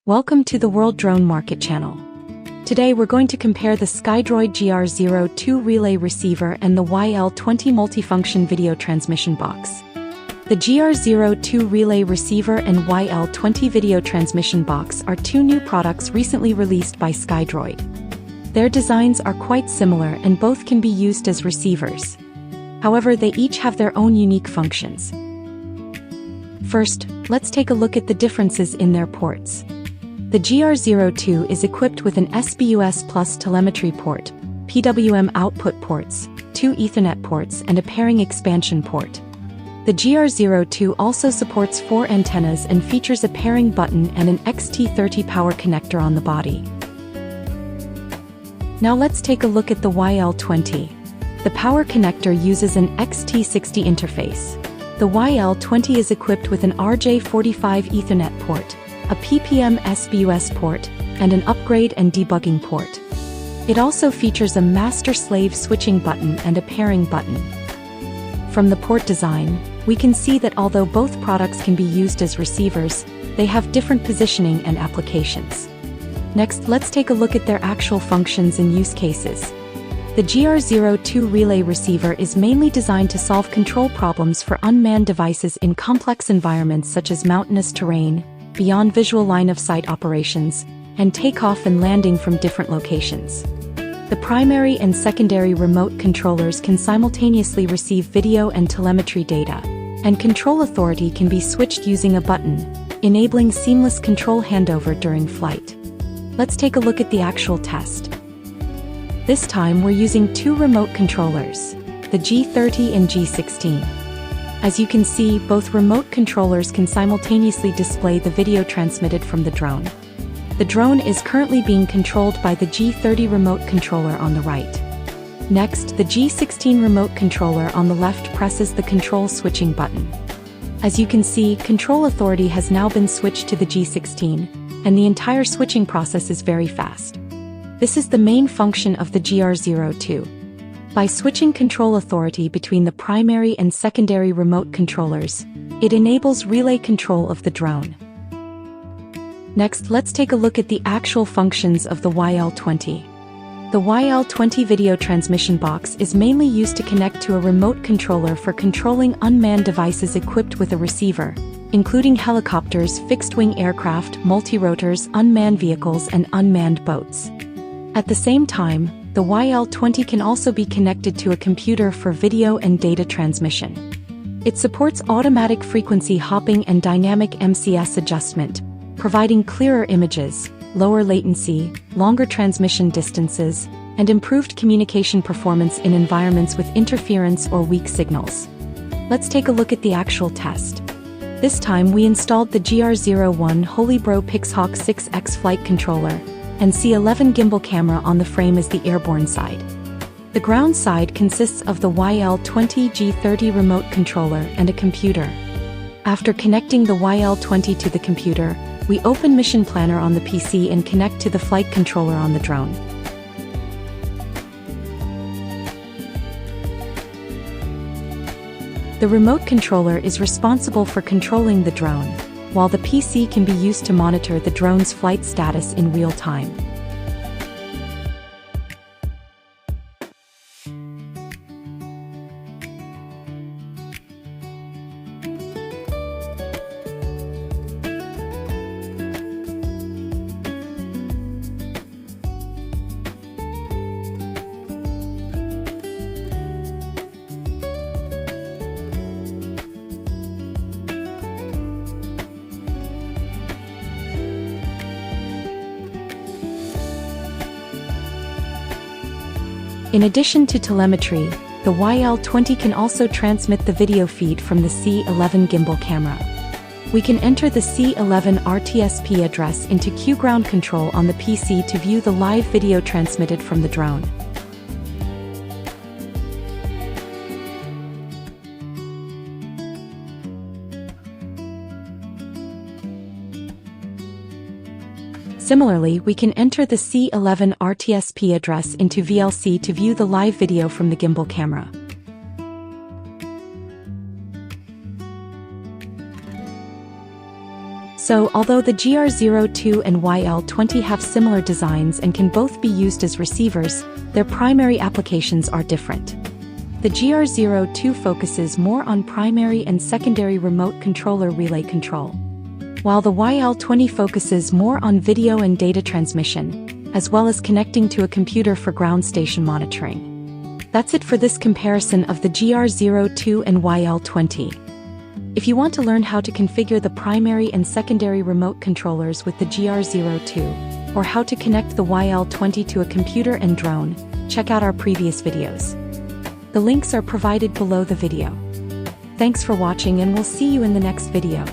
Welcome to the World Drone Market channel. Today we're going to compare the Skydroid GR02 Relay Receiver and the YL20 multifunction video transmission box. The GR02 Relay Receiver and YL20 video transmission box are two new products recently released by Skydroid. Their designs are quite similar and both can be used as receivers. However, they each have their own unique functions. First, let's take a look at the differences in their ports. The GR02 is equipped with an SBUS Plus telemetry port, PWM output ports, 2 Ethernet ports and a pairing expansion port. The GR02 also supports 4 antennas and features a pairing button and an XT30 power connector on the body. Now let's take a look at the YL20. The power connector uses an XT60 interface. The YL20 is equipped with an RJ45 Ethernet port, a PPM SBUS port, and an upgrade and debugging port. It also features a master-slave switching button and a pairing button. From the port design, we can see that although both products can be used as receivers, they have different positioning and applications. Next, let's take a look at their actual functions and use cases. The GR02 Relay Receiver is mainly designed to solve control problems for unmanned devices in complex environments such as mountainous terrain, beyond visual line-of-sight operations, and takeoff and landing from different locations. The primary and secondary remote controllers can simultaneously receive video and telemetry data, and control authority can be switched using a button, enabling seamless control handover during flight. Let's take a look at the actual test. This time we're using 2 remote controllers, the G30 and G16. As you can see, both remote controllers can simultaneously display the video transmitted from the drone. The drone is currently being controlled by the G30 remote controller on the right. Next, the G16 remote controller on the left presses the control switching button. As you can see, control authority has now been switched to the G16, and the entire switching process is very fast. This is the main function of the GR02. By switching control authority between the primary and secondary remote controllers, it enables relay control of the drone. Next, let's take a look at the actual functions of the YL20. The YL20 video transmission box is mainly used to connect to a remote controller for controlling unmanned devices equipped with a receiver, including helicopters, fixed-wing aircraft, multirotors, unmanned vehicles, and unmanned boats. At the same time, the YL20 can also be connected to a computer for video and data transmission. It supports automatic frequency hopping and dynamic MCS adjustment, providing clearer images, lower latency, longer transmission distances, and improved communication performance in environments with interference or weak signals. Let's take a look at the actual test. This time we installed the GR01 Holybro Pixhawk 6X flight controller and C11 gimbal camera on the frame as the airborne side. The ground side consists of the YL20 G30 remote controller and a computer. After connecting the YL20 to the computer, we open Mission Planner on the PC and connect to the flight controller on the drone. The remote controller is responsible for controlling the drone, while the PC can be used to monitor the drone's flight status in real time. In addition to telemetry, the YL20 can also transmit the video feed from the C11 gimbal camera. We can enter the C11 RTSP address into QGround control on the PC to view the live video transmitted from the drone. Similarly, we can enter the C11 RTSP address into VLC to view the live video from the gimbal camera. So, although the GR02 and YL20 have similar designs and can both be used as receivers, their primary applications are different. The GR02 focuses more on primary and secondary remote controller relay control, while the YL20 focuses more on video and data transmission, as well as connecting to a computer for ground station monitoring. That's it for this comparison of the GR02 and YL20. If you want to learn how to configure the primary and secondary remote controllers with the GR02, or how to connect the YL20 to a computer and drone, check out our previous videos. The links are provided below the video. Thanks for watching, and we'll see you in the next video.